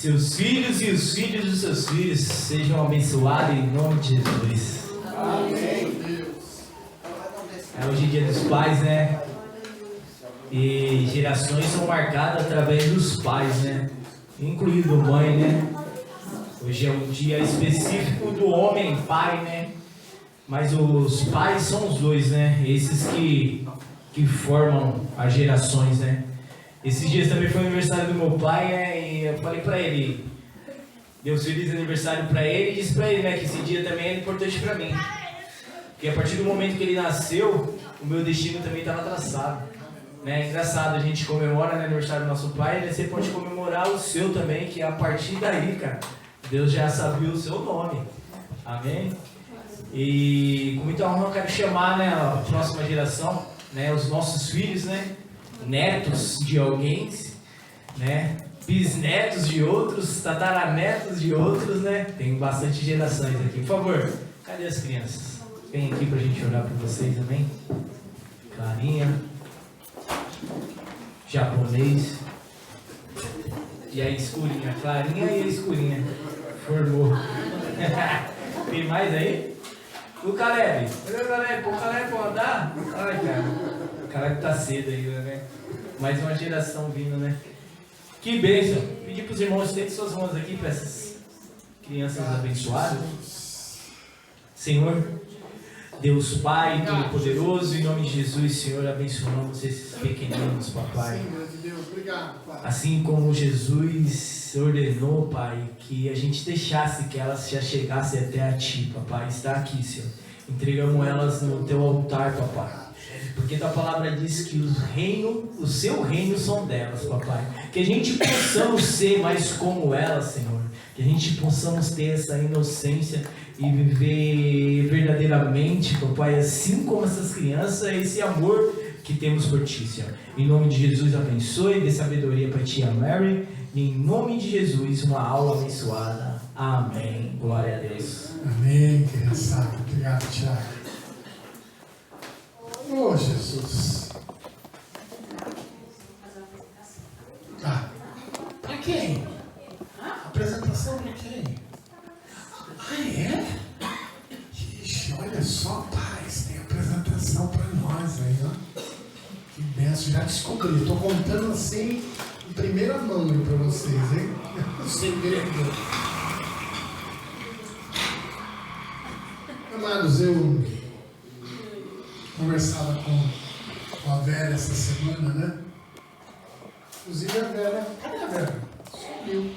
seus filhos e os filhos dos seus filhos sejam abençoados em nome de Jesus. Amém. É hoje dia dos pais, né? E gerações são marcadas através dos pais, né? Incluindo mãe, né? Hoje é um dia específico do homem pai, né? Mas os pais são os dois, né? Esses que formam as gerações, né? Esses dias também foi o aniversário do meu pai, né? E eu falei pra ele, deu feliz aniversário pra ele e disse pra ele, né? Que esse dia também é importante pra mim. Porque a partir do momento que ele nasceu, o meu destino também estava traçado. Né? É engraçado, a gente comemora, né, o aniversário do nosso pai, né? Você pode comemorar o seu também, que a partir daí, cara, Deus já sabia o seu nome. Amém? E com muita honra eu quero chamar, né, a próxima geração, né, os nossos filhos, né, netos de alguém, né, bisnetos de outros, tataranetos de outros, né, tem bastante gerações aqui. Por favor, cadê as crianças? Vem aqui pra gente orar por vocês, amém? Clarinha, japonês, e a escurinha, Clarinha e a escurinha, formou. Tem mais aí? O Caleb, olha o Caleb, pode andar? Ai, cara, o Caleb tá cedo ainda, né? Mais uma geração vindo, né? Que bênção! Pedir para os irmãos, estende suas mãos aqui para essas crianças abençoadas. Senhor, Deus Pai Todo-Poderoso, em nome de Jesus, Senhor, abençoamos esses pequeninos, papai. Assim como Jesus ordenou, Pai, que a gente deixasse que elas já chegassem até a Ti, papai. Está aqui, Senhor. Entregamos elas no Teu altar, papai. Porque tua palavra diz que o Seu reino são delas, papai. Que a gente possamos ser mais como elas, Senhor. Que a gente possamos ter essa inocência e viver verdadeiramente, papai, assim como essas crianças, esse amor que temos por Ti, Senhor. Em nome de Jesus, abençoe, dê sabedoria para Tia Mary. Em nome de Jesus, uma aula abençoada. Amém. Glória a Deus. Amém, criançada. Obrigado, Tiago. Oh, Jesus. Ah, para quem? Apresentação para quem? Ah, é? Ixi, olha só, paz, tem apresentação para nós aí, ó. Que benção, já descobri. Estou contando assim, em primeira mão para vocês, hein? O segredo. Amados, eu conversava com a Vera essa semana, né? Inclusive a Vera, cadê a Vera? Sumiu.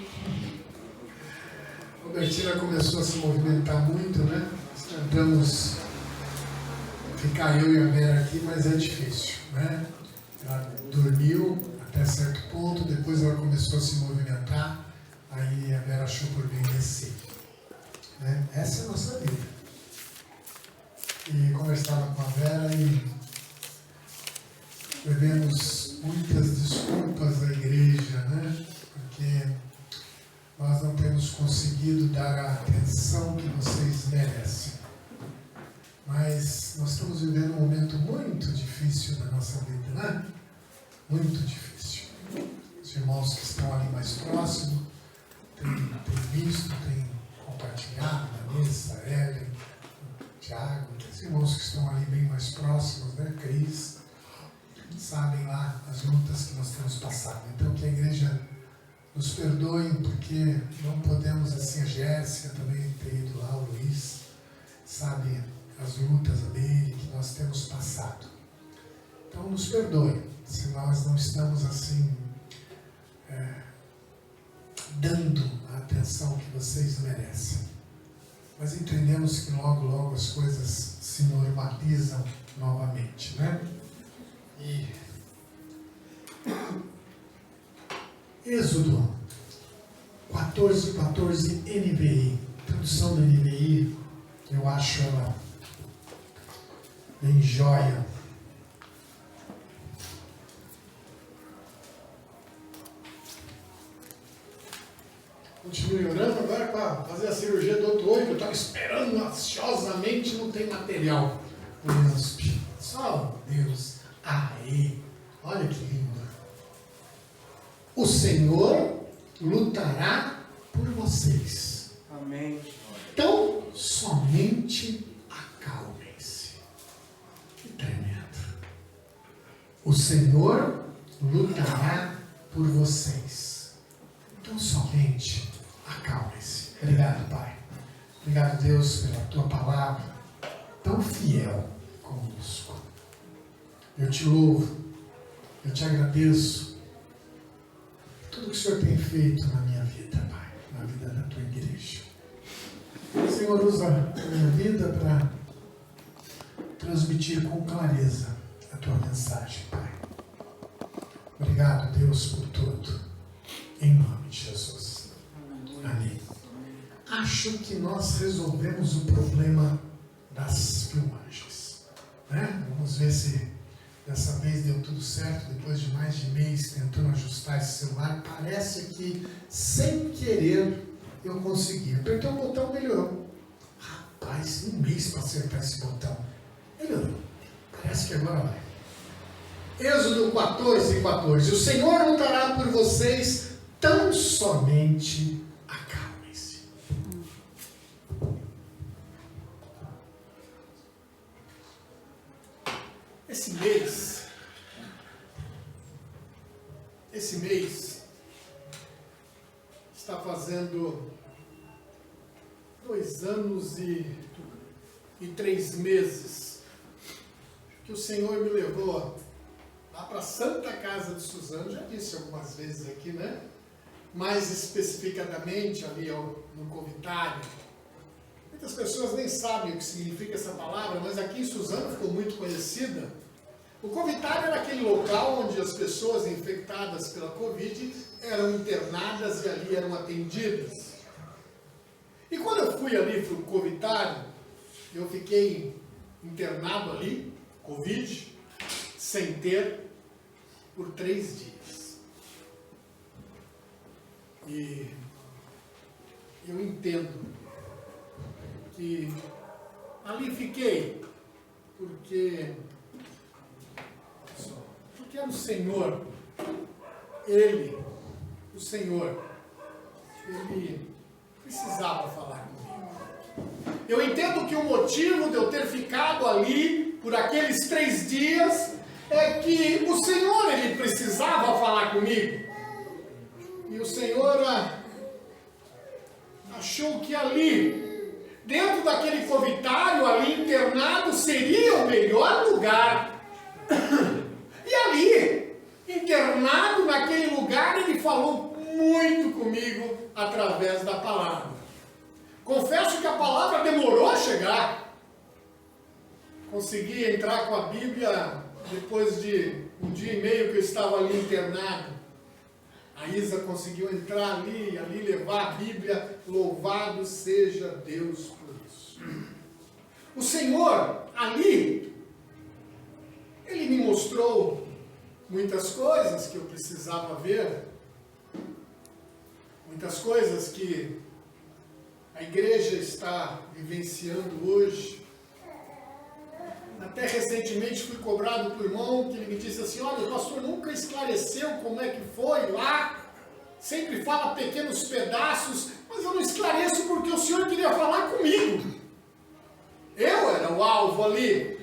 A Robertina começou a se movimentar muito, né? Tentamos ficar eu e a Vera aqui, mas é difícil, né? Ela dormiu até certo ponto, depois ela começou a se movimentar, aí a Vera achou por bem descer. Né? Essa é a nossa vida. E conversava com a Vera e devemos muitas desculpas à igreja, né? Porque nós não temos conseguido dar a atenção que vocês merecem. Mas nós estamos vivendo um momento muito difícil na nossa vida, né? Muito difícil. Os irmãos que estão ali mais próximos têm visto, têm compartilhado na mesa, Ellen, Tiago, os irmãos que estão ali bem mais próximos, né? Cris, sabem lá as lutas que nós temos passado. Então que a igreja nos perdoe, porque não podemos, assim, a Jéssica também ter ido lá, o Luiz, sabe as lutas dele que nós temos passado. Então nos perdoe se nós não estamos assim dando a atenção que vocês merecem. Mas entendemos que logo, logo as coisas se normalizam novamente, né? E Êxodo 14:14 NVI, tradução da NVI, eu acho ela bem joia. Continue orando agora para fazer a cirurgia do outro olho, que eu estava esperando ansiosamente, não tem material. Só Deus. Aí, olha que lindo. O Senhor lutará por vocês. Amém. Então, somente acalmem-se. Que tremendo. O Senhor lutará por vocês. Então, somente acalmem-se. Obrigado, Pai. Obrigado, Deus, pela Tua palavra tão fiel conosco. Eu te louvo, eu te agradeço por tudo que o Senhor tem feito na minha vida, Pai, na vida da Tua igreja. O Senhor usa a minha vida para transmitir com clareza a Tua mensagem, Pai. Obrigado, Deus, por tudo. Em nome de Jesus. Amém. Acho que nós resolvemos o problema das filmagens, né? Vamos ver se dessa vez deu tudo certo, depois de mais de mês tentando ajustar esse celular. Parece que, sem querer, eu consegui. Apertei o botão, melhorou. Rapaz, um mês para acertar esse botão. Melhorou. Parece que agora vai. Êxodo 14:14. O Senhor lutará por vocês, tão somente acalmem-se. Esse mês está fazendo 2 anos e 3 meses que o Senhor me levou lá para a Santa Casa de Suzano. Já disse algumas vezes aqui, né? Mais especificadamente ali no Covitário. Muitas pessoas nem sabem o que significa essa palavra, mas aqui em Suzano ficou muito conhecida. O Covitário era aquele local onde as pessoas infectadas pela Covid eram internadas e ali eram atendidas. E quando eu fui ali para o Covitário, eu fiquei internado ali, Covid, sem ter, por 3 dias. E eu entendo que ali fiquei porque era o Senhor, Ele precisava falar comigo. Eu entendo que o motivo de eu ter ficado ali por aqueles 3 dias é que o Senhor, Ele precisava falar comigo. E o Senhor achou que ali, dentro daquele covitário, ali internado, seria o melhor lugar. E ali, internado naquele lugar, Ele falou muito comigo através da palavra. Confesso que a palavra demorou a chegar. Consegui entrar com a Bíblia depois de 1 dia e meio que eu estava ali internado. A Isa conseguiu entrar ali levar a Bíblia. Louvado seja Deus por isso. O Senhor, ali, Ele me mostrou muitas coisas que eu precisava ver. Muitas coisas que a igreja está vivenciando hoje. Até recentemente fui cobrado por irmão que ele me disse assim: olha, o pastor nunca esclareceu como é que foi lá, sempre fala pequenos pedaços, mas eu não esclareço porque o Senhor queria falar comigo. Eu era o alvo ali,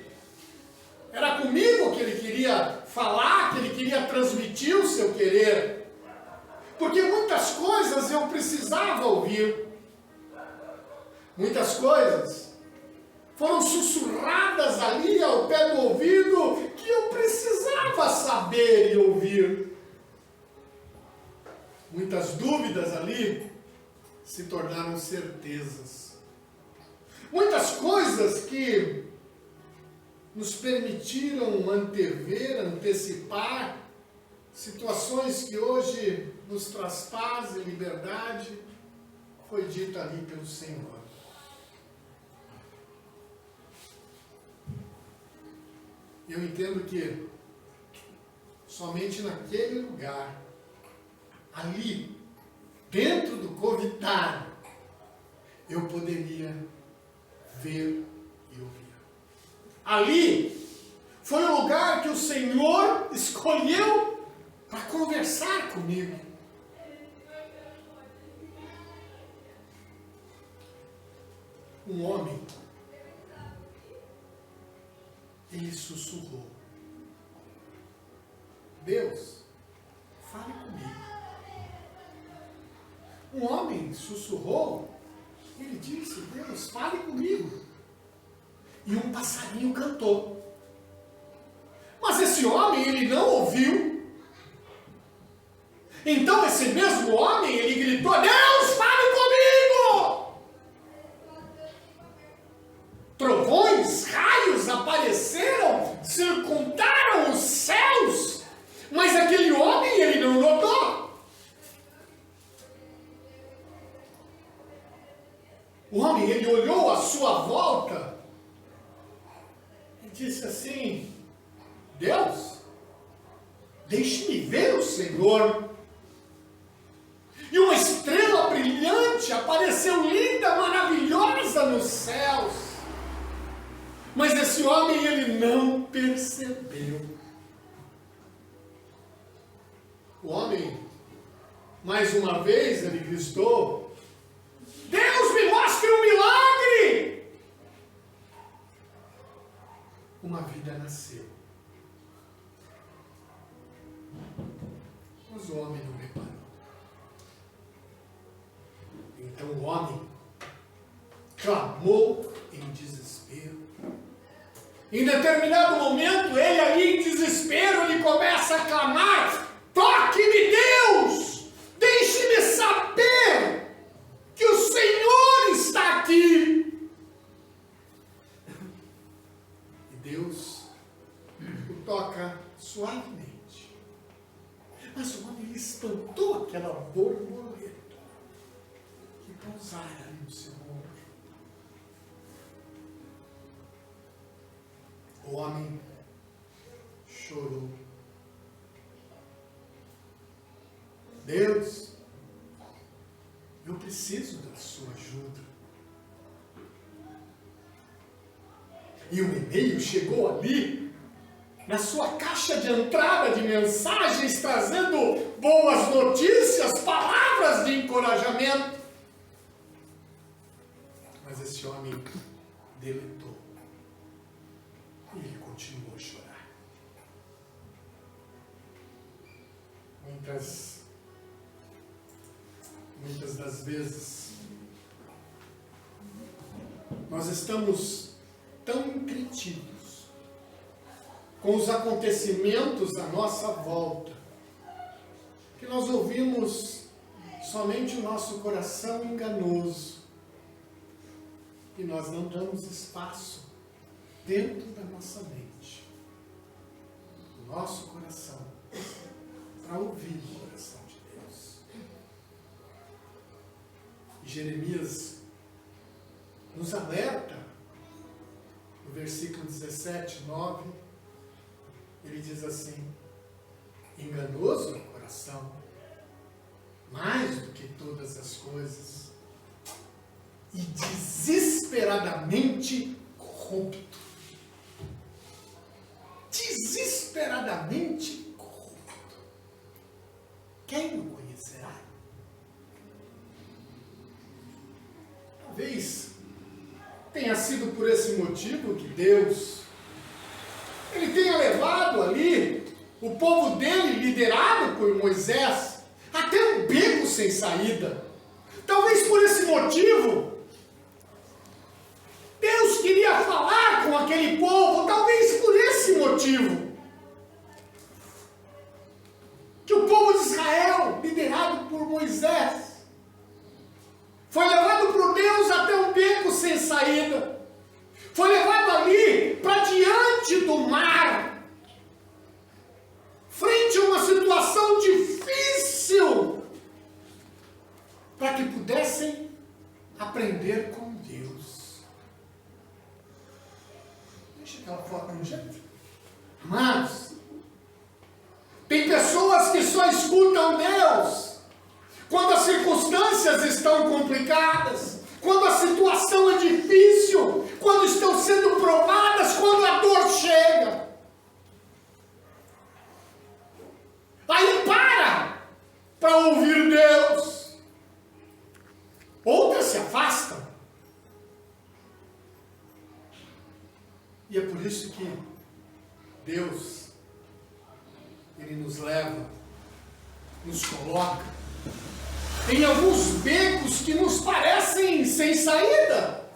era comigo que Ele queria falar, que Ele queria transmitir o seu querer, porque muitas coisas eu precisava ouvir, muitas coisas foram sussurradas ali ao pé do ouvido que eu precisava saber e ouvir. Muitas dúvidas ali se tornaram certezas. Muitas coisas que nos permitiram antever, antecipar situações que hoje nos trazem liberdade, foi dita ali pelo Senhor. Eu entendo que somente naquele lugar, ali, dentro do covitário, eu poderia ver e ouvir. Ali foi o lugar que o Senhor escolheu para conversar comigo. um homem, ele sussurrou: Deus, fale comigo. Um homem sussurrou, ele disse: Deus, fale comigo. E um passarinho cantou. Mas esse homem, ele não ouviu. Então esse mesmo homem, ele gritou: Deus, fale comigo! Trovões, raios apareceram, circundaram os céus, mas aquele homem, ele não notou. O homem, ele olhou à sua volta e disse assim: Deus, deixe-me ver o Senhor. E uma estrela brilhante apareceu linda, maravilhosa nos céus. Mas esse homem, ele não percebeu. O homem, mais uma vez, ele gritou: Deus, me mostre um milagre! Uma vida nasceu. Mas o homem não reparou. Então o homem clamou em desespero. Em determinado momento, ele ali em desespero, ele começa a clamar: toque-me, Deus! Deixe-me saber que o Senhor está aqui. E Deus o toca suavemente. Mas o homem espantou aquela borboleta que pousara ali no seu ombro. O homem chorou. Deus, eu preciso da sua ajuda. E um e-mail chegou ali, na sua caixa de entrada de mensagens, trazendo boas notícias, palavras de encorajamento. Mas esse homem deletou. E ele continuou a chorar. Muitas das vezes, nós estamos tão entretidos com os acontecimentos à nossa volta, que nós ouvimos somente o nosso coração enganoso, e nós não damos espaço dentro da nossa mente, do nosso coração, para ouvir o coração de Deus. E Jeremias nos alerta, no versículo 17, 9, ele diz assim: enganoso é o coração, mais do que todas as coisas, e desesperadamente corrupto. Desesperadamente corrupto. Quem o conhecerá? Talvez tenha sido por esse motivo que Deus, ele tenha levado ali o povo dele, liderado por Moisés, até um beco sem saída. Talvez por esse motivo Deus queria falar com aquele povo, talvez por esse motivo, que o povo de Israel, liderado por Moisés, foi levado por Deus até um beco sem saída, foi levado ali para diante do mar, frente a uma situação difícil, para que pudessem aprender com Deus. Deixa aquela foto no jeito. Mas tem pessoas que só escutam Deus quando as circunstâncias estão complicadas, quando a situação é difícil, quando estão sendo provadas, quando a dor chega. Aí para ouvir Deus. Outras se afastam. E é por isso que Deus, Ele nos leva, nos coloca em alguns becos que nos parecem sem saída.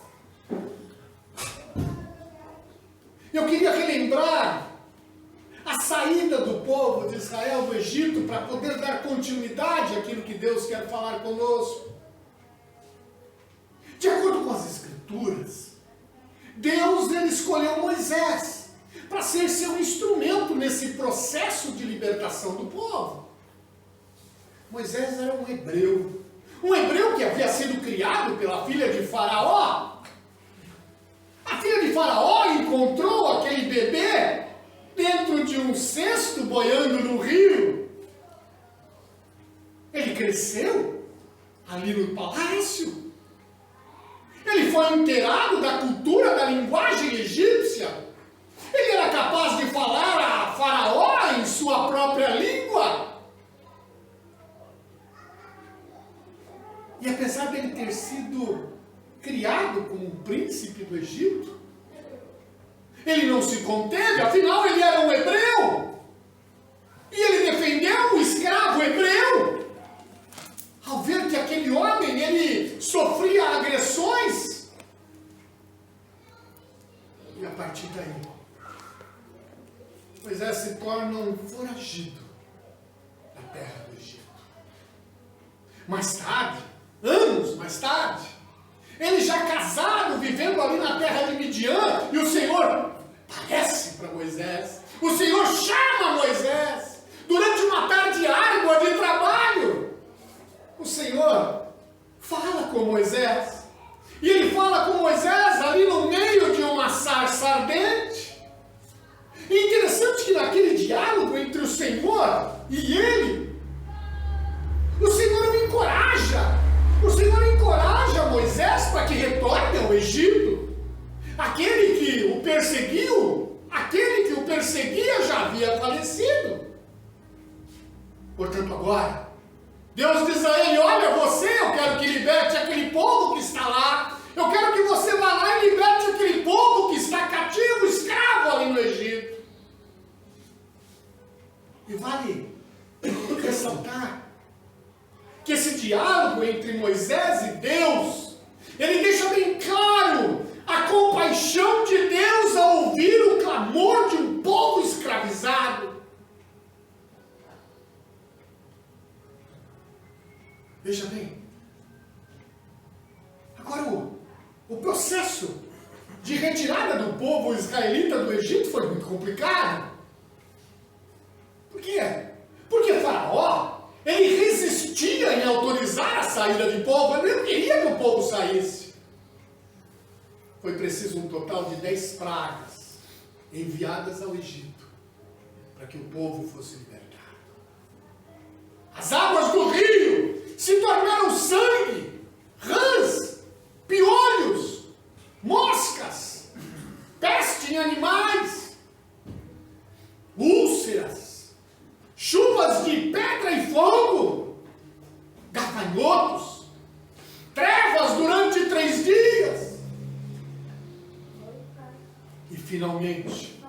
Eu queria relembrar a saída do povo de Israel do Egito para poder dar continuidade àquilo que Deus quer falar conosco. De acordo com as Escrituras, Deus ele escolheu Moisés para ser seu instrumento nesse processo de libertação do povo. Moisés era um hebreu que havia sido criado pela filha de Faraó. A filha de Faraó encontrou aquele bebê dentro de um cesto boiando no rio. Ele cresceu ali no palácio. Ele foi inteirado da cultura, da linguagem egípcia. Ele era capaz de falar a Faraó em sua própria língua. E apesar dele ter sido criado como um príncipe do Egito, ele não se conteve, afinal ele era um hebreu. E ele defendeu o escravo hebreu. Ao ver que aquele homem, ele sofria agressões. E a partir daí, Moisés se torna um foragido da terra do Egito. Mais tarde, anos mais tarde, ele já casado, vivendo ali na terra de Midian, e o Senhor aparece para Moisés. O Senhor chama Moisés durante uma tarde árdua de trabalho. O Senhor fala com Moisés. E ele fala com Moisés ali no meio de uma sarça ardente. E é interessante que naquele diálogo entre o Senhor e ele, o Senhor o encoraja. O Senhor encoraja Moisés para que retorne ao Egito. Aquele que o perseguia já havia falecido. Portanto, agora, Deus diz a ele: olha, eu quero que liberte aquele povo que está lá. Eu quero que você vá lá e liberte aquele povo que está cativo, escravo ali no Egito. E vale ressaltar que esse diálogo entre Moisés e Deus, ele deixa bem claro a compaixão de Deus ao ouvir o clamor de um povo escravizado. Veja bem, agora o processo de retirada do povo israelita do Egito foi muito complicado. Por quê? Porque Faraó, ele resistia em autorizar a saída de povo, ele não queria que o povo saísse. Foi preciso um total de 10 pragas enviadas ao Egito para que o povo fosse libertado. As águas do rio se tornaram sangue, rãs, piolhos, moscas, peste em animais, úlceras, chuvas de pedra e fogo, gafanhotos, trevas durante 3 dias. E finalmente,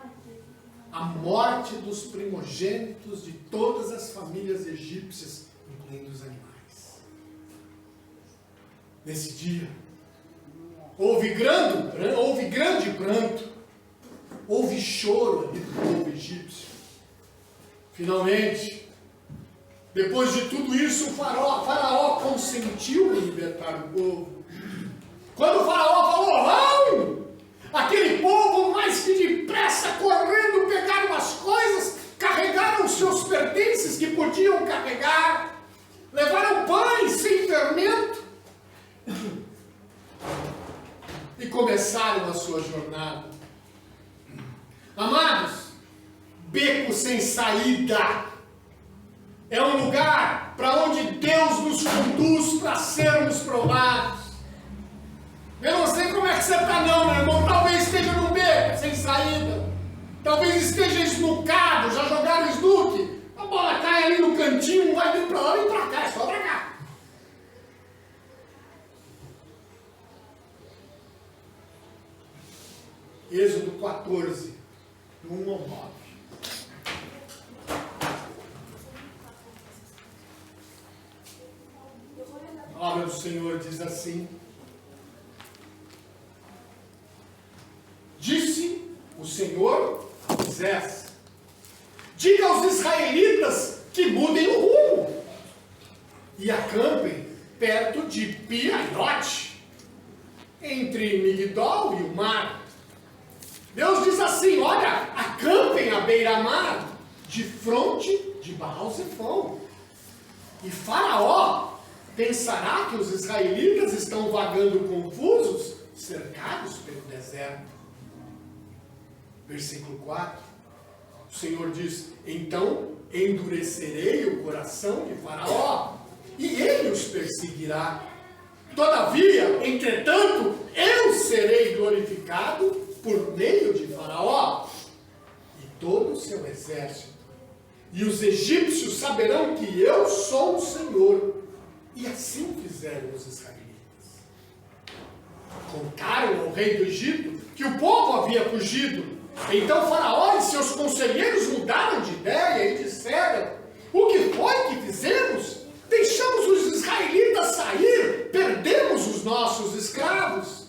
a morte dos primogênitos de todas as famílias egípcias, incluindo os animais. Nesse dia, houve grande pranto, houve choro ali do povo egípcio. Finalmente, depois de tudo isso, o faraó consentiu em libertar o povo. Quando o faraó falou: vão! Aquele povo, mais que depressa, correndo, pegaram as coisas, carregaram os seus pertences que podiam carregar, levaram pães sem fermento e começaram a sua jornada. Amados, beco sem saída é um lugar para onde Deus nos conduz para sermos provados. Eu não sei como é que você está não, meu irmão. Talvez esteja num beco sem saída. Talvez esteja esnucado, já jogaram snook. A bola cai ali no cantinho, não vai nem para lá nem para cá, é só para cá. Êxodo 14, do 1 ao 9. A palavra do Senhor diz assim: disse o Senhor a Moisés: diga aos israelitas que mudem o rumo e acampem perto de Pi-Hahirote, entre Migdol e o mar. Deus diz assim: olha, acampem à beira-mar, de fronte de Baal-Zefon. E Faraó pensará que os israelitas estão vagando confusos, cercados pelo deserto. Versículo 4. O Senhor diz: então endurecerei o coração de Faraó, e ele os perseguirá. Todavia, entretanto, eu serei glorificado por meio de Faraó e todo o seu exército. E os egípcios saberão que eu sou o Senhor. E assim fizeram os israelitas. Contaram ao rei do Egito que o povo havia fugido. Então Faraó e seus conselheiros mudaram de ideia e disseram: o que foi que fizemos? Deixamos os israelitas sair, perdemos os nossos escravos.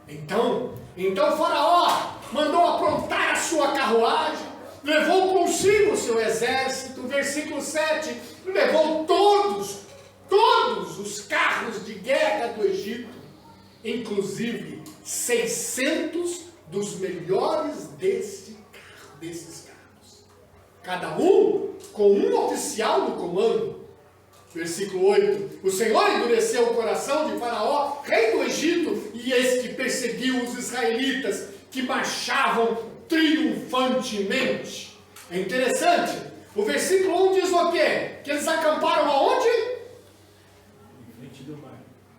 Então Faraó mandou aprontar a sua carruagem, levou consigo o seu exército. Versículo 7, levou todos os carros de guerra do Egito, inclusive 600 dos melhores desses carros, cada um com um oficial no comando. Versículo 8, o Senhor endureceu o coração de Faraó, rei do Egito, e este perseguiu os israelitas, que marchavam triunfantemente. É interessante, o versículo 1 diz o quê? Que eles acamparam aonde?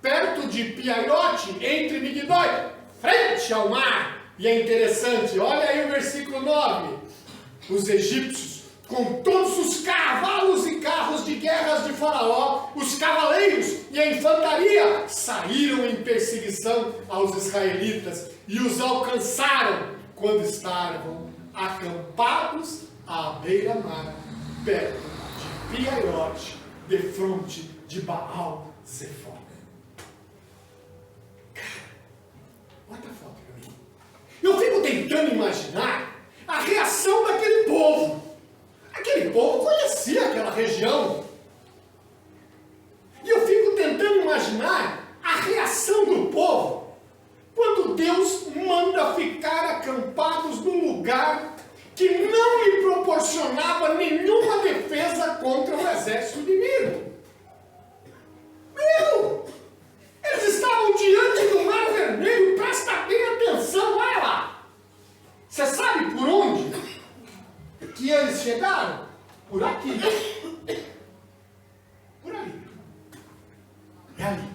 Perto de Pi-Hahirote, entre Migdol, frente ao mar. E é interessante, olha aí o versículo 9. Os egípcios, com todos os cavalos e carros de guerra de Faraó, os cavaleiros e a infantaria, saíram em perseguição aos israelitas e os alcançaram quando estavam acampados à beira-mar, perto de Pi-Hahirote, defronte de Baal-Zefon. Bota a foto para mim. Eu fico tentando imaginar a reação daquele povo. Aquele povo conhecia aquela região. E eu fico tentando imaginar a reação do povo quando Deus manda ficar acampados num lugar que não lhe proporcionava nenhuma defesa contra o exército inimigo. Meu! Eles estavam diante do Mar Vermelho, presta bem atenção, olha lá. Você sabe por onde que eles chegaram? Por aqui. Por ali. É ali.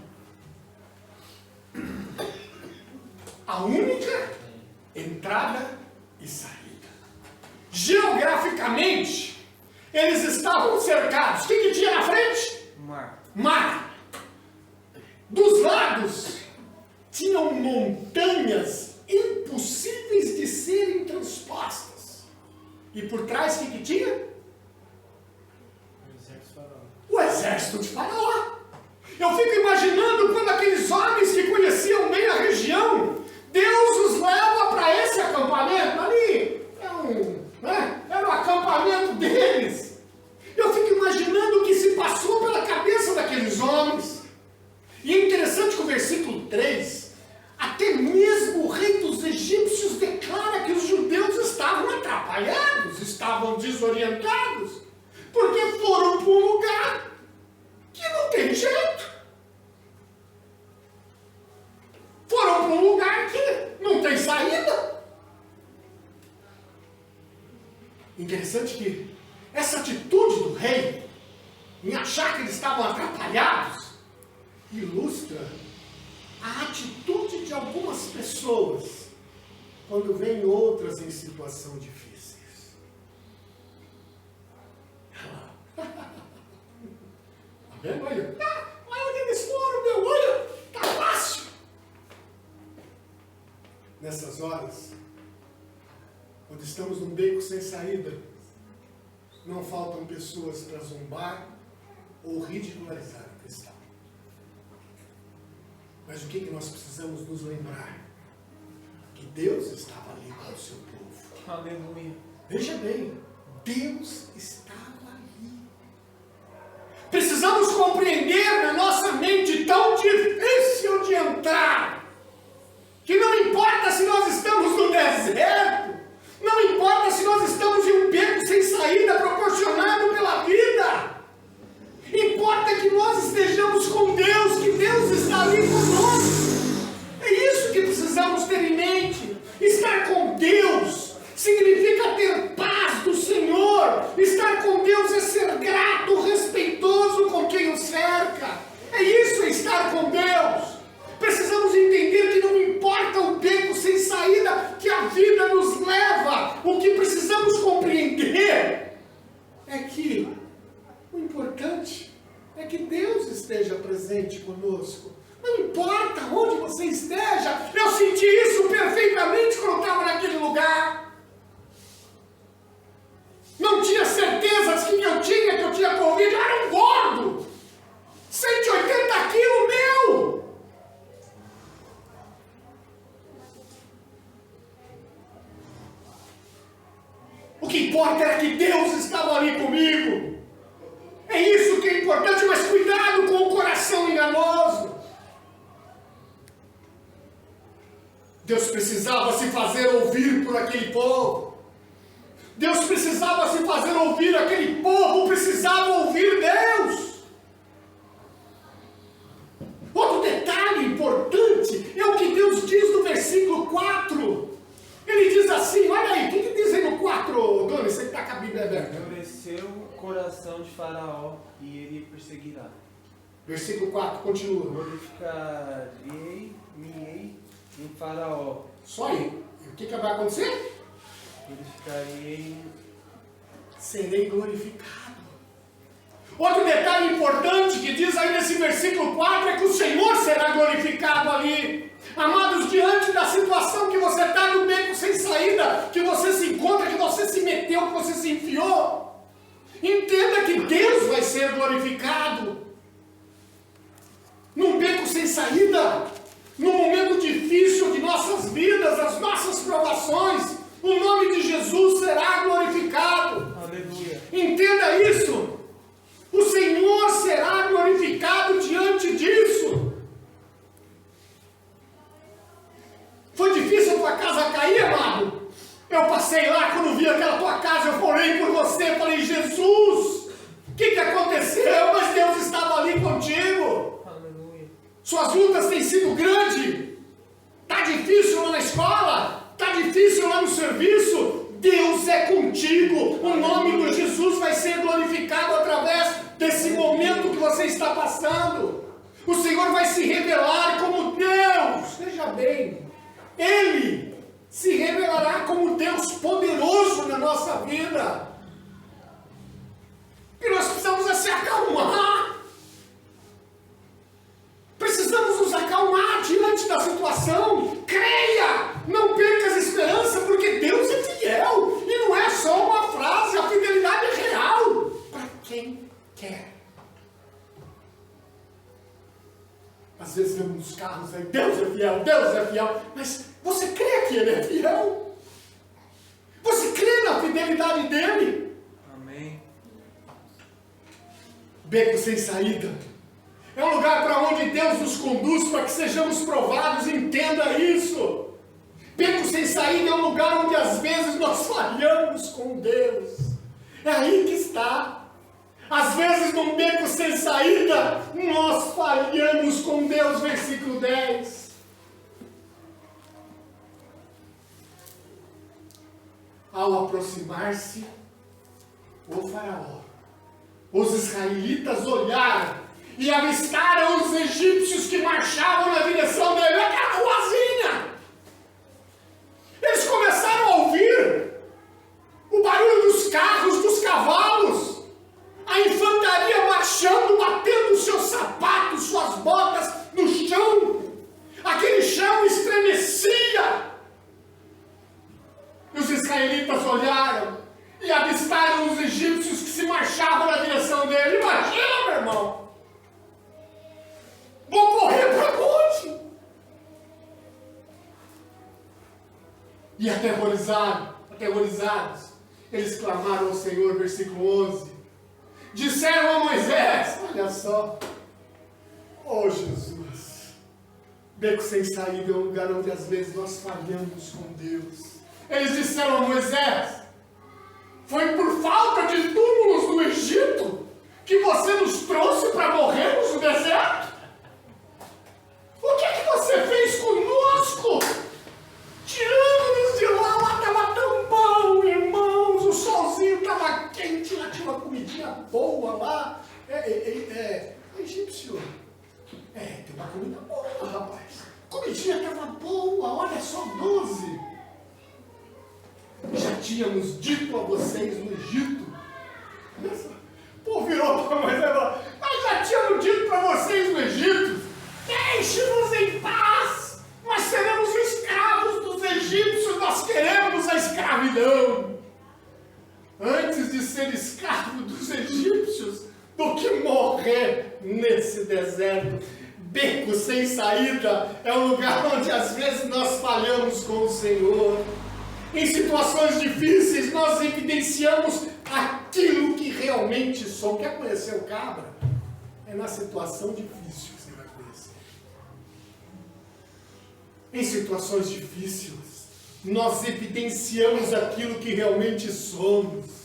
A única entrada e saída. Geograficamente, eles estavam cercados. O que tinha na frente? Mar. Dos lados, tinham montanhas impossíveis de serem transpostas. E por trás, o que tinha? O exército de Faraó. Eu fico imaginando quando aqueles homens que conheciam bem a região, Deus os leva para esse acampamento. Ali era o acampamento deles. Eu fico imaginando o que se passou pela cabeça daqueles homens. E é interessante que o versículo 3, até mesmo o rei dos egípcios declara que os judeus estavam atrapalhados, estavam desorientados, porque foram para um lugar que não tem jeito. Foram para um lugar que não tem saída. Interessante que essa atitude do rei, em achar que eles estavam atrapalhados, ilustra a atitude de algumas pessoas quando vêm outras em situação difíceis. Tá vendo? Olha, olha onde eles foram, meu, olha, tá fácil. Nessas horas, quando estamos num beco sem saída, não faltam pessoas para zombar ou ridicularizar o cristão. Mas o que nós precisamos nos lembrar? Que Deus estava ali com o seu povo. Aleluia. Veja bem, Deus estava ali. Precisamos compreender na nossa mente tão difícil de entrar, que não importa se nós estamos no deserto, não importa se nós estamos em um beco sem saída proporcionado pela vida, importa que nós estejamos com Deus, que Deus está ali conosco. É isso que precisamos ter em mente. Estar com Deus significa ter paz do Senhor. Estar com Deus é ser grato, respeitoso com quem o cerca. É isso, estar com Deus. Precisamos entender que não importa o beco sem saída que a vida nos leva. O que precisamos compreender é que o importante é que Deus esteja presente conosco. Não importa onde você esteja. Eu senti isso perfeitamente quando eu estava naquele lugar. Não tinha certeza de que eu tinha Covid. Eu era um gordo. 180 quilos meu. O que importa era que Deus estava ali comigo. É isso que é importante, mas cuidado com o coração enganoso. Deus precisava se fazer ouvir por aquele povo. Deus precisava se fazer ouvir, aquele povo precisava ouvir Deus. Outro detalhe importante é o que Deus diz no versículo 4. Ele diz assim, olha aí, o que diz aí no 4, Doni? Você que está com a Bíblia aberta. Endureceu o coração de Faraó e ele perseguirá. Versículo 4, continua. Glorificarei-me em Faraó. Só aí. E o que vai acontecer? Glorificarei. Serei glorificado. Outro detalhe importante que diz aí nesse versículo 4 é que o Senhor será glorificado ali. Amados, diante da situação que você está no beco sem saída, que você se encontra, que você se meteu, que você se enfiou, entenda que Deus vai ser glorificado. Num beco sem saída, num momento difícil de nossas vidas, as nossas provações, o nome de Jesus será glorificado. Aleluia. Entenda isso. O Senhor será glorificado diante disso. Foi difícil a tua casa cair, amado? Eu passei lá, quando vi aquela tua casa, eu orei por você, falei, Jesus, o que aconteceu? Mas Deus estava ali contigo. Aleluia. Suas lutas têm sido grandes. Está difícil lá na escola, está difícil lá no serviço. Deus é contigo. O nome de Jesus vai ser glorificado através desse momento que você está passando. O Senhor vai se revelar como Deus. Veja bem, Ele se revelará como Deus poderoso na nossa vida. E nós precisamos se acalmar. Precisamos nos acalmar diante da situação. Creia, não perca as esperanças, porque Deus é fiel. E não é só uma frase, a fidelidade é real para quem quer. Às vezes vemos nos carros aí, Deus é fiel, mas você crê que Ele é fiel? Você crê na fidelidade dEle? Amém. Beco sem saída. É um lugar para onde Deus nos conduz para que sejamos provados, entenda isso. Beco sem saída é um lugar onde às vezes nós falhamos com Deus. É aí que está. Às vezes num beco sem saída, nós falhamos com Deus, versículo 10. Ao aproximar-se o faraó, os israelitas olharam e avistaram os egípcios que marchavam na direção dele. Aquela ruazinha! Eles começaram a ouvir o barulho dos carros, dos cavalos, a infantaria marchando, batendo seus sapatos, suas botas no chão. Aquele chão estremecia. E os israelitas E aterrorizados, eles clamaram ao Senhor, versículo 11. Disseram a Moisés, olha só, oh Jesus, beco sem saída é um lugar onde às vezes nós falhamos com Deus. Eles disseram a Moisés, foi por falta de túmulos no Egito que você nos trouxe para morrermos no deserto? O que é que você fez conosco? Tirando-nos de lá estava tão bom, irmãos, o solzinho estava quente, lá tinha uma comidinha boa lá. Egípcio, tem uma comida boa, rapaz. Comidinha estava boa, olha só, 12. Já tínhamos dito a vocês no Egito. Pô, virou para Moisés e falou, mas já tínhamos dito para vocês no Egito, deixe-nos em paz, nós seremos escravos dos egípcios, nós queremos a escravidão. Antes de ser escravo dos egípcios, do que morrer nesse deserto. Beco sem saída é um lugar onde às vezes nós falhamos com o Senhor. Em situações difíceis nós evidenciamos aquilo que realmente somos. Quer conhecer o cabra? É na situação difícil que você vai conhecer. Em situações difíceis nós evidenciamos aquilo que realmente somos.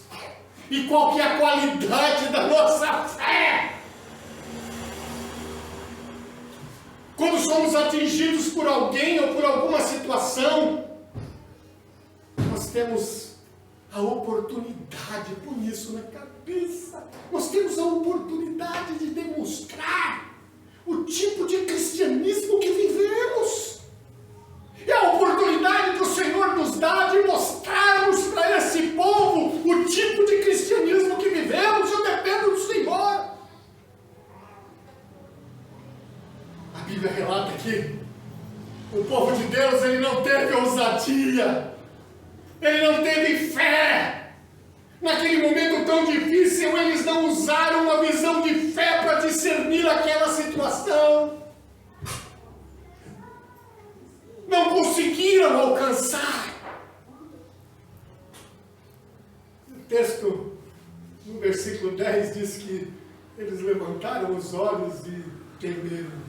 E qual que é a qualidade da nossa fé? Quando somos atingidos por alguém ou por alguma situação, nós temos a oportunidade, põe isso na cabeça, nós temos a oportunidade de demonstrar o tipo de cristianismo que vivemos. É a oportunidade que o Senhor nos dá de mostrarmos para esse povo o tipo de cristianismo que vivemos. Eu dependo do Senhor. A Bíblia relata que o povo de Deus, ele não teve ousadia, ele não teve fé. Naquele momento tão difícil, eles não usaram uma visão de fé para discernir aquela situação. Não conseguiram alcançar. O texto, no versículo 10, diz que eles levantaram os olhos e temeram.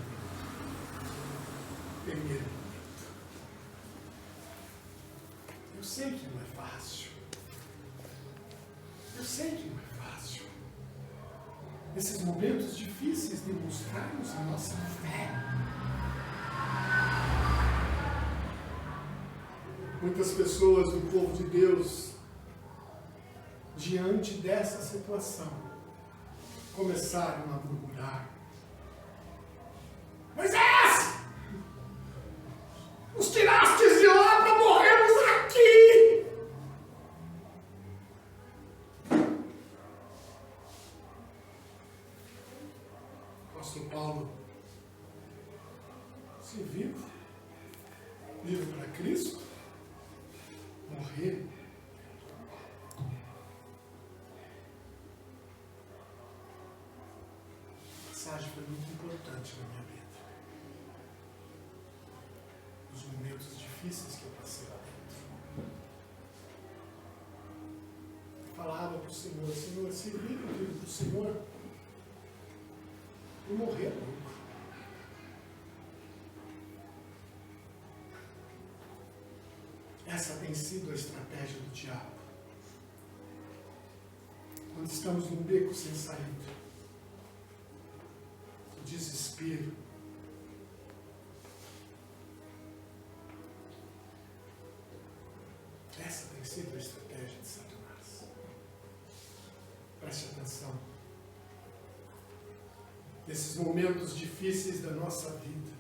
Eu sei que não é fácil. Eu sei que não é fácil. Nesses momentos difíceis, demonstrarmos a nossa fé. Muitas pessoas do povo de Deus, diante dessa situação, começaram a murmurar. Moisés! Nos tirastes de lá para morrermos aqui! O apóstolo Paulo se viu para Cristo, morrer. A passagem foi muito importante na minha vida. Os momentos difíceis que eu passei lá dentro. Eu falava para o Senhor, Senhor, se liga para o Senhor e morrer louco. Essa tem sido a estratégia do diabo. Quando estamos num beco sem saída, o desespero, essa tem sido a estratégia de Satanás. Preste atenção. Nesses momentos difíceis da nossa vida,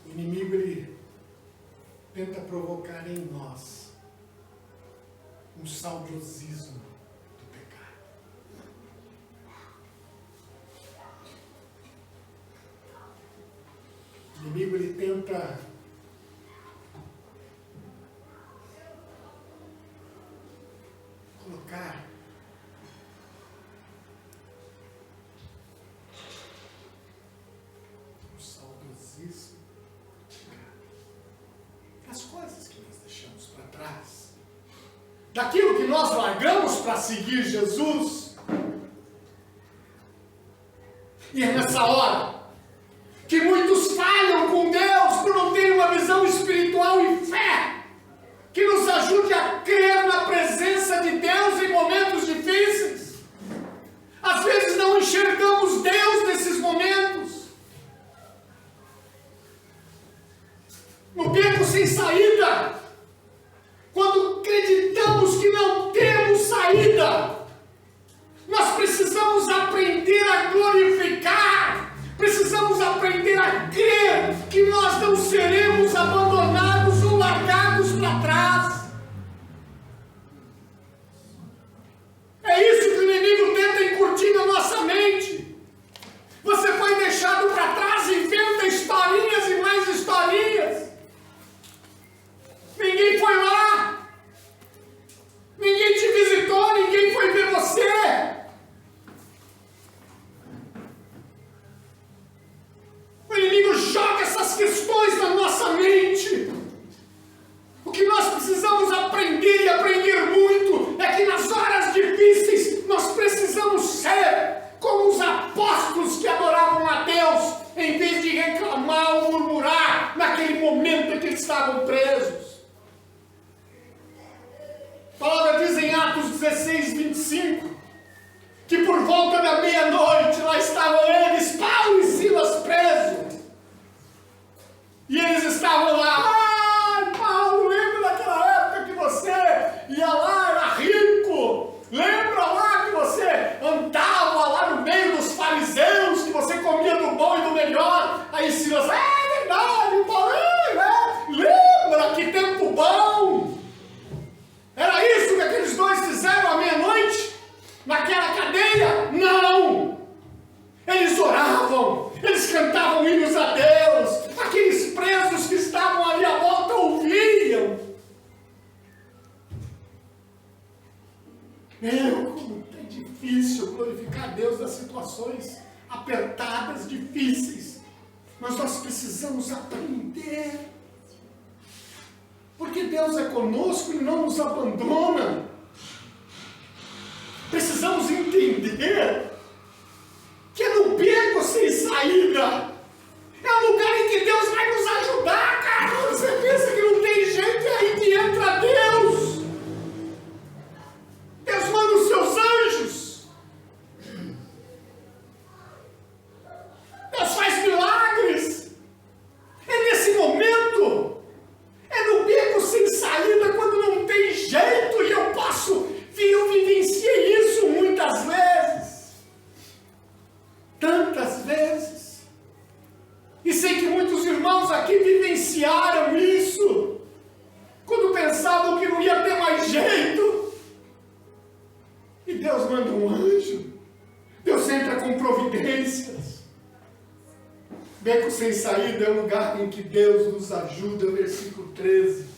o inimigo, ele tenta provocar em nós um saudosismo do pecado. O inimigo, ele tenta colocar um saudosismo do pecado. que nós largamos para seguir Jesus. E é nessa hora que muitos falham com Deus por não terem uma visão espiritual e fé que nos ajude a crer na presença de Deus em momentos difíceis. Às vezes não enxergamos Deus nesses momentos. No beco sem saída, quando acreditamos que não temos saída, nós precisamos aprender a glorificar, precisamos aprender a crer que nós não seremos abandonados ou largados para trás. É isso que o inimigo tenta incutir na nossa mente. Você foi deixado para trás e inventa historinhas e mais historinhas. Ninguém foi lá. Ninguém te visitou, ninguém foi ver você. O inimigo joga essas questões na nossa mente. O que nós precisamos aprender e aprender muito é que nas horas difíceis nós precisamos ser como os apóstolos que adoravam a Deus, em vez de reclamar ou murmurar naquele momento em que eles estavam presos. A palavra diz em Atos 16, 25, que por volta da meia-noite lá estavam eles, Paulo e Silas, presos. E eles estavam lá, Paulo, lembra daquela época que você ia lá, era rico? Lembra lá que você andava lá no meio dos fariseus, que você comia do bom e do melhor? Aí Silas, é verdade, Paulo, lembra, que tempo bom! Era isso que aqueles dois fizeram à meia-noite? Naquela cadeia? Não! Eles oravam, eles cantavam hinos a Deus, aqueles presos que estavam ali à volta ouviam. Como é difícil glorificar a Deus nas situações apertadas, difíceis. Mas nós precisamos aprender. Porque Deus é conosco e não nos abandona. Precisamos entender que é no beco sem saída. É o lugar em que Deus vai nos ajudar, cara. Você pensa que não tem jeito, é aí que entra Deus. Deus manda os seus anjos. Deus faz milagres. É nesse momento. É no beco sem saída, quando não tem jeito, e eu vivenciei isso muitas vezes. Tantas vezes. E sei que muitos irmãos aqui vivenciaram isso. Quando pensavam que não ia ter mais jeito. E Deus manda um anjo. Deus entra com providências. Beco sem saída é o lugar em que Deus nos ajuda, versículo 13.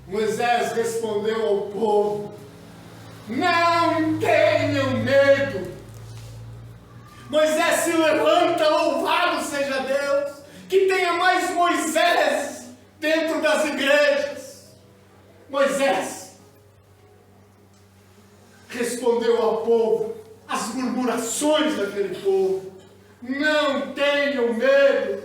Moisés respondeu ao povo: não tenham medo. Moisés se levanta, louvado seja Deus, que tenha mais Moisés dentro das igrejas. Moisés respondeu ao povo, às murmurações daquele povo: não tenham medo,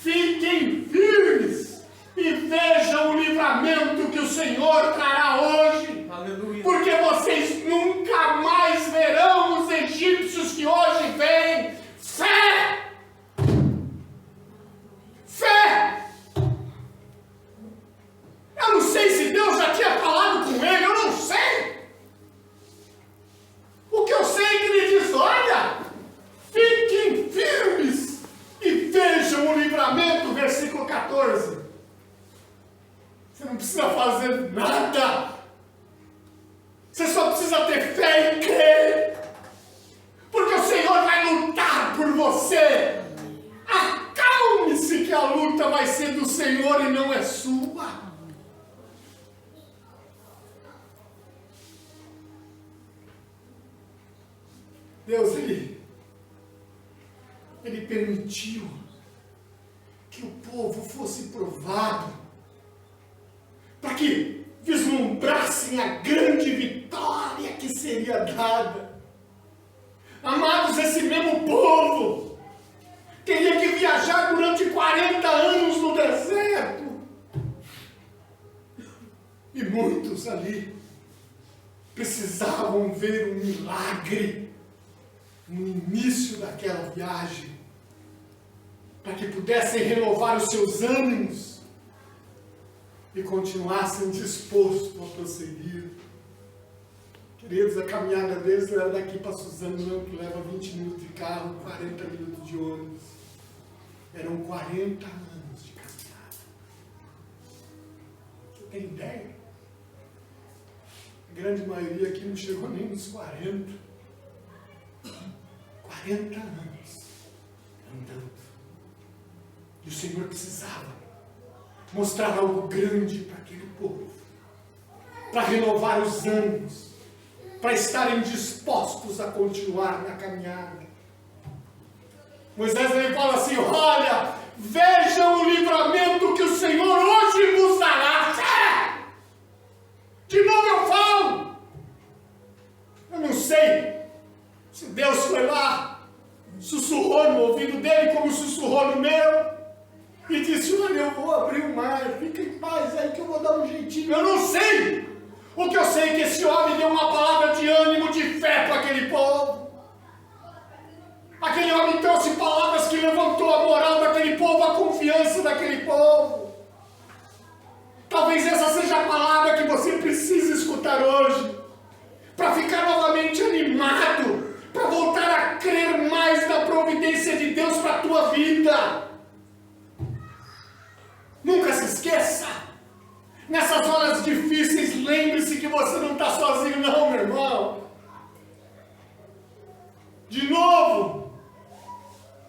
fiquem firmes e vejam o livramento que o Senhor trará hoje. Aleluia. Porque vocês nunca mais verão os egípcios que hoje vêm. Fé! Fé! Eu não sei se Deus já tinha falado com ele, eu não sei. O que eu sei é que ele diz: olha, fiquem firmes e vejam o livramento, versículo 14. Você não precisa fazer nada. Você só precisa ter fé e crer. Porque o Senhor vai lutar por você. Acalme-se que a luta vai ser do Senhor e não é sua. Deus, Ele permitiu que o povo fosse provado, para que vislumbrasse assim a grande vitória que seria dada. Amados, esse mesmo povo teria que viajar durante 40 anos no deserto. E muitos ali precisavam ver um milagre no início daquela viagem, para que pudessem renovar os seus ânimos e continuassem dispostos a prosseguir. Queridos, a caminhada deles não era daqui para Suzano, não, que leva 20 minutos de carro, 40 minutos de ônibus. Eram 40 anos de caminhada. Você tem ideia? A grande maioria aqui não chegou nem nos 40. 40 anos andando. E o Senhor precisava mostrar algo grande para aquele povo, para renovar os ânimos, para estarem dispostos a continuar na caminhada. Moisés ele fala assim: olha, vejam o livramento que o Senhor hoje vos dará. De novo eu falo, eu não sei se Deus foi lá, sussurrou no ouvido dele como sussurrou no meu, e disse: olha, eu vou abrir o mar, fica em paz aí que eu vou dar um jeitinho. Eu não sei. O que eu sei é que esse homem deu uma palavra de ânimo, de fé para aquele povo. Aquele homem trouxe palavras que levantou a moral daquele povo, a confiança daquele povo. Talvez essa seja a palavra que você precisa escutar hoje, para ficar novamente animado, para voltar a crer mais na providência de Deus para a tua vida. Nunca se esqueça, nessas horas difíceis, lembre-se que você não está sozinho não, meu irmão. De novo,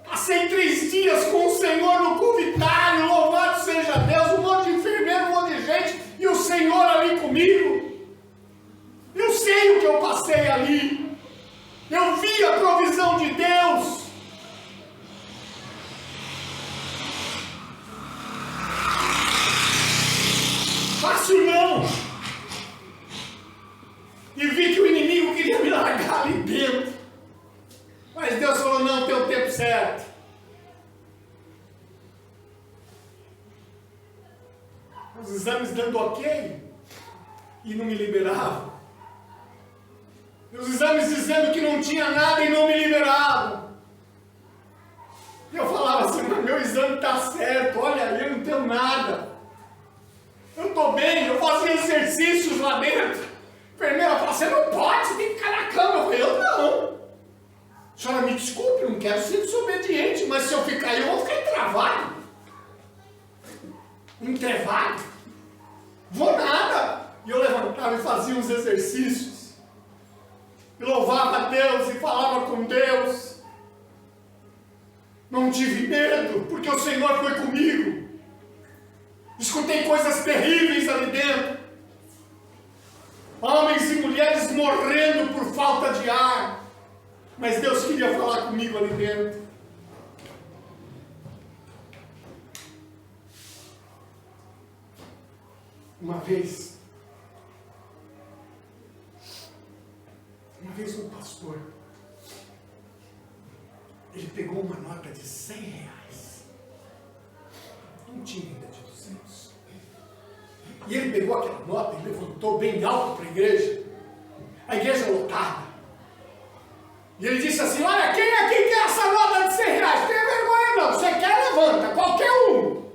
passei 3 dias com o Senhor no Covitário, louvado seja Deus, um monte de enfermeiro, um monte de gente, e o Senhor ali comigo. Eu sei o que eu passei ali, eu vi a provisão de Deus. Fácil não. E vi que o inimigo queria me largar ali dentro. Mas Deus falou: não, tem o tempo certo. Os exames dando ok e não me liberavam. Os exames dizendo que não tinha nada e não me liberavam. E eu falava assim: mas meu exame está certo, olha, eu não tenho nada. Eu estou bem, eu fazia exercícios lá dentro. A enfermeira falou: você não pode, você tem que ficar na cama. Eu falei: eu não. Senhora, me desculpe, eu não quero ser desobediente, mas se eu ficar aí, eu vou ficar travado. Entrevado. Vou nada. E eu levantava e fazia uns exercícios. E louvava a Deus e falava com Deus. Não tive medo, porque o Senhor foi comigo. Escutei coisas terríveis ali dentro. Homens e mulheres morrendo por falta de ar. Mas Deus queria falar comigo ali dentro. Uma vez um pastor, ele pegou uma nota de R$100. Não tinha ainda de 200. E ele pegou aquela nota e levantou bem alto para a igreja lotada. E ele disse assim: olha, quem aqui quer essa nota de R$100? Tem vergonha não, você quer, levanta, qualquer um.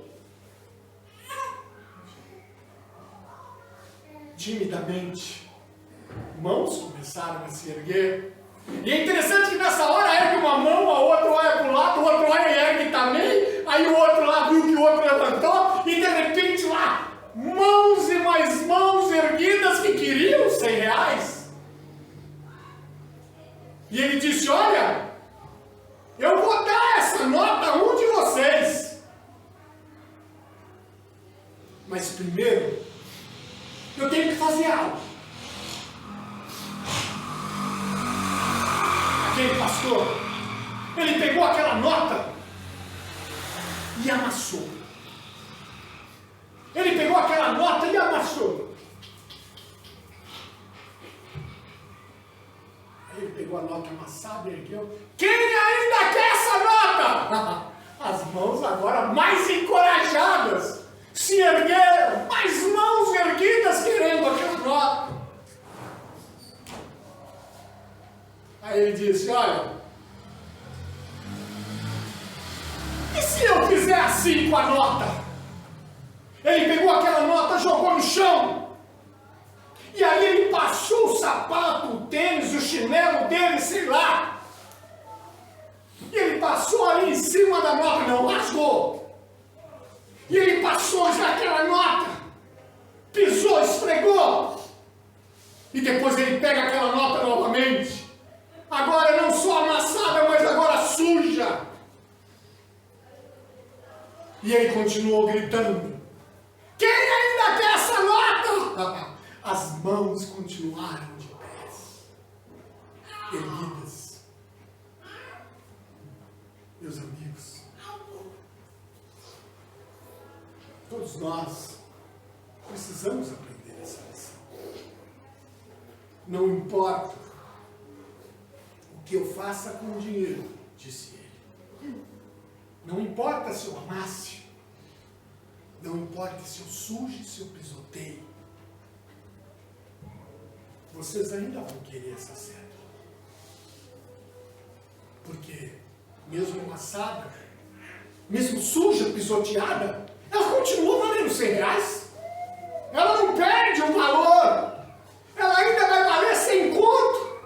Timidamente, mãos começaram a se erguer. E é interessante que nessa hora ergue uma mão, a outra olha para o lado, o outro olha e ergue também. Aí o outro lá viu que o outro levantou, e de repente lá, mãos e mais mãos erguidas que queriam R$100. E ele disse: olha, eu vou dar essa nota a um de vocês. Mas primeiro, eu tenho que fazer algo. Aquele pastor, ele pegou aquela nota e amassou. Ele pegou aquela nota e amassou. pegou a nota amassada e ergueu. Quem ainda quer essa nota? As mãos agora mais encorajadas se ergueram, mais mãos erguidas querendo aquela nota. Aí ele disse, olha, e se eu fizer assim com a nota? Ele pegou aquela nota, jogou no chão. E aí ele passou o sapato, o tênis, o chinelo dele, sei lá. E ele passou ali em cima da nota, não, rasgou. E ele passou já aquela nota, pisou, esfregou. E depois ele pega aquela nota novamente. Agora não só amassada, mas agora suja. E ele continuou gritando. Quem ainda quer essa nota? As mãos continuaram de pés, erguidas. Meus amigos, todos nós precisamos aprender essa lição. Não importa o que eu faça com o dinheiro, disse ele. Não importa se eu amasse. Não importa se eu suje, se eu pisoteie. Vocês ainda vão querer essa cédula. Porque, mesmo amassada, mesmo suja, pisoteada, ela continua valendo R$100. Ela não perde o valor. Ela ainda vai valer 100 conto.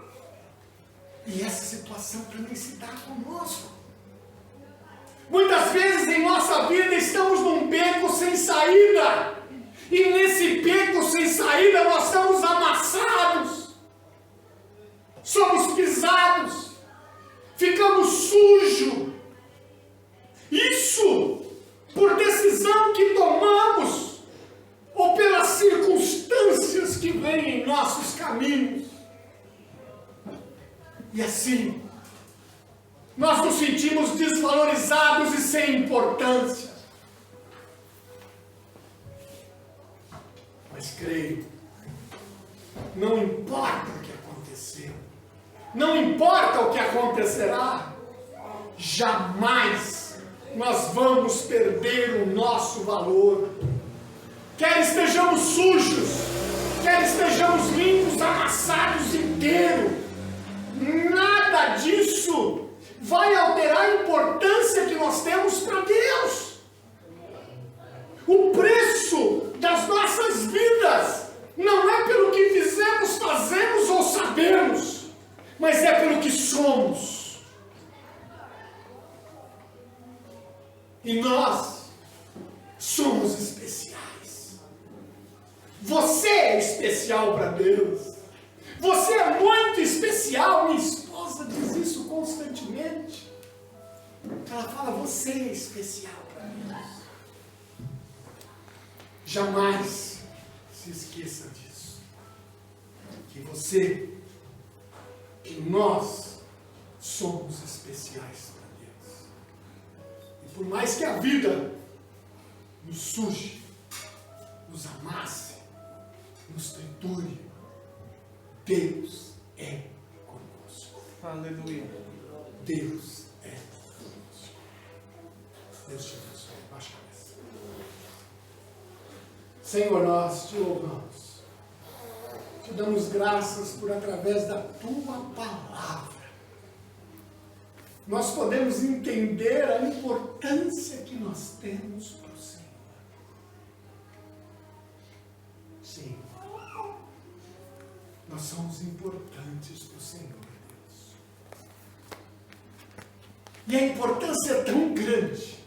E essa situação também se dá conosco. Muitas vezes em nossa vida estamos num beco sem saída. E nesse beco sem saída nós estamos amassados. Somos pisados. Ficamos sujos. Isso por decisão que tomamos. Ou pelas circunstâncias que vêm em nossos caminhos. E assim, nós nos sentimos desvalorizados e sem importância. Mas creio, não importa o que aconteceu, não importa o que acontecerá, jamais nós vamos perder o nosso valor. Quer estejamos sujos, quer estejamos limpos, amassados inteiros, nada disso vai alterar a importância que nós temos para Deus. O preço das nossas vidas não é pelo que fizemos, fazemos ou sabemos, mas é pelo que somos. E nós somos especiais. Você é especial para Deus. Você é muito especial. Minha esposa diz isso constantemente. Ela fala, você é especial para Deus. Jamais se esqueça disso. Que você, que nós somos especiais para Deus. E por mais que a vida nos suje, nos amasse, nos triture, Deus é conosco. Aleluia. Deus é conosco. Deus te abençoe. Baixa a cabeça. Senhor, nós te louvamos. Te damos graças por através da tua palavra. Nós podemos entender a importância que nós temos para o Senhor. Sim. Nós somos importantes para o Senhor, Deus. E a importância é tão grande,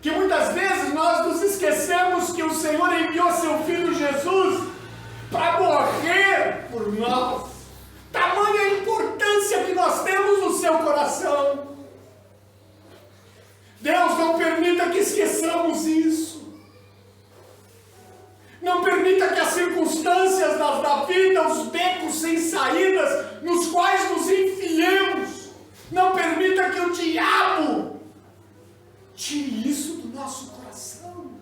que muitas vezes nós nos esquecemos que o Senhor enviou seu Filho Jesus para morrer por nós. Tamanha a importância que nós temos no seu coração. Deus, não permita que esqueçamos isso. Não permita que as circunstâncias da vida, os becos sem saídas, nos quais nos enfiemos, não permita que o diabo tire isso do nosso coração.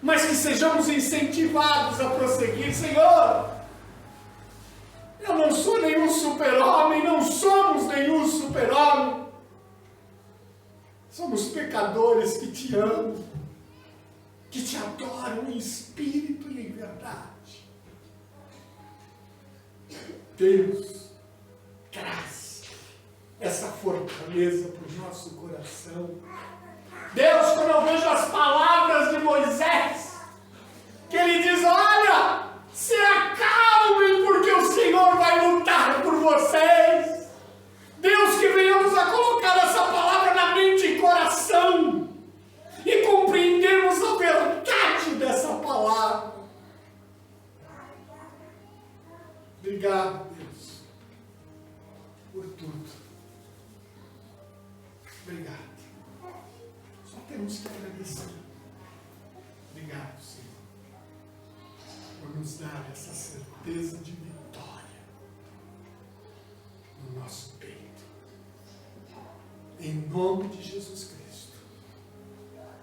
Mas que sejamos incentivados a prosseguir. Senhor, sou nenhum super-homem, não somos nenhum super-homem. Somos pecadores que te amam, que te adoram em espírito e em verdade. Deus, traz essa fortaleza para o nosso coração. Deus, quando eu vejo as palavras de Moisés, que ele diz, olha, se acalmem porque o Senhor vai lutar por vocês. Deus, que venhamos a colocar essa palavra na mente e coração e compreendermos a verdade dessa palavra. Obrigado, Deus, por tudo. Obrigado. Só temos que agradecer. Obrigado, Senhor, por nos dar essa certeza de vitória no nosso peito. Em nome de Jesus Cristo.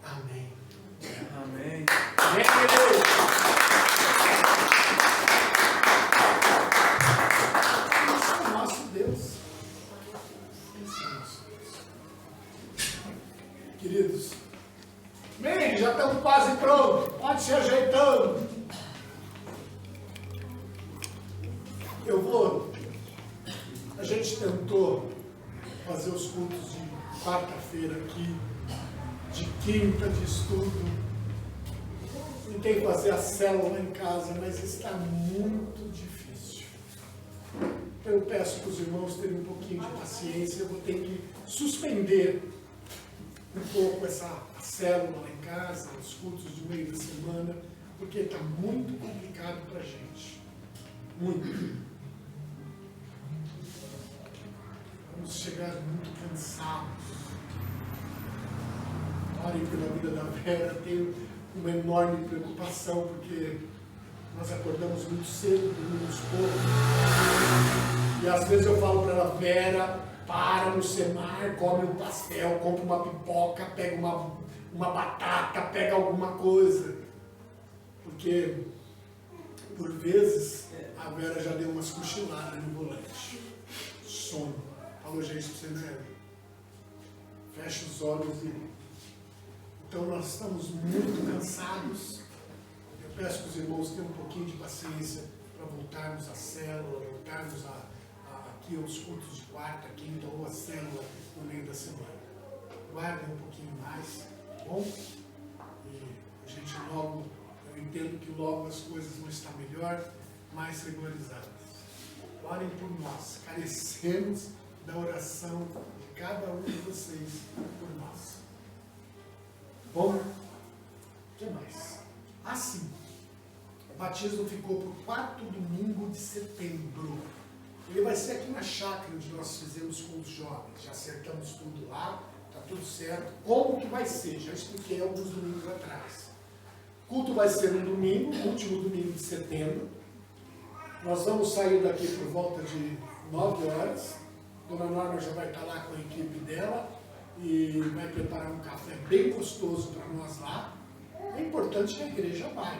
Amém. Amém. Amém, Deus. Esse é o nosso Deus. Esse é o nosso Deus. Queridos, bem, já estamos quase prontos. Pode se ajeitando. A gente tentou fazer os cultos de quarta-feira aqui, de quinta de estudo. Tentei fazer a célula em casa, mas está muito difícil. Então eu peço para os irmãos terem um pouquinho de paciência. Eu vou ter que suspender um pouco a célula lá em casa, os cultos de meio da semana, porque está muito complicado para a gente. Muito. Vamos chegar muito cansados. Orem pela vida da Vera. Tenho uma enorme preocupação, porque nós acordamos muito cedo, dormimos pouco. E às vezes eu falo para ela, Vera, para no Semar, come um pastel, compra uma pipoca, pega uma batata, pega alguma coisa. Porque, por vezes, a Vera já deu umas cochiladas no volante. Sono. Falou, gente, pra você, né? Fecha os olhos e... Então nós estamos muito cansados. Eu peço que os irmãos tenham um pouquinho de paciência para voltarmos à célula, voltarmos aqui aos cultos de quarta, quinta ou a célula no meio da semana. Guardem um pouquinho mais, tá bom? E a gente logo, eu entendo que logo as coisas vão estar melhor, mais regularizadas. Orem por nós, carecemos da oração de cada um de vocês por nós. Bom, o que mais? Assim, o batismo ficou para o quarto domingo de setembro. Ele vai ser aqui na chácara onde nós fizemos com os jovens. Já acertamos tudo lá, está tudo certo. Como que vai ser? Já expliquei alguns domingos atrás. O culto vai ser no domingo, último domingo de setembro. Nós vamos sair daqui por volta de 9 horas. Dona Norma já vai estar lá com a equipe dela e vai preparar um café bem gostoso para nós lá. É importante que a igreja vá,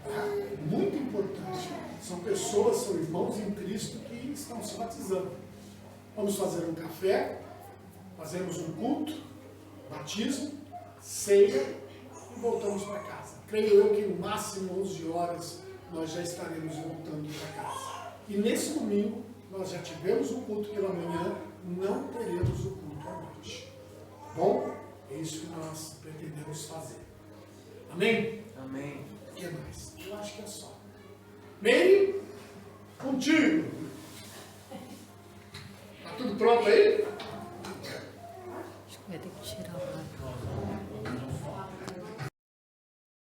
tá? É muito importante. São pessoas, são irmãos em Cristo que estão se batizando. Vamos fazer um café, fazemos um culto, batismo, ceia e voltamos para casa. Creio eu que no máximo 11 horas nós já estaremos voltando para casa. E nesse domingo nós já tivemos o culto pela manhã, não teremos o culto à noite. Bom, é isso que nós pretendemos fazer. Amém? Amém. O que mais? Eu acho que é só. Meire, contigo. Tá tudo pronto aí? Acho que vai ter que tirar o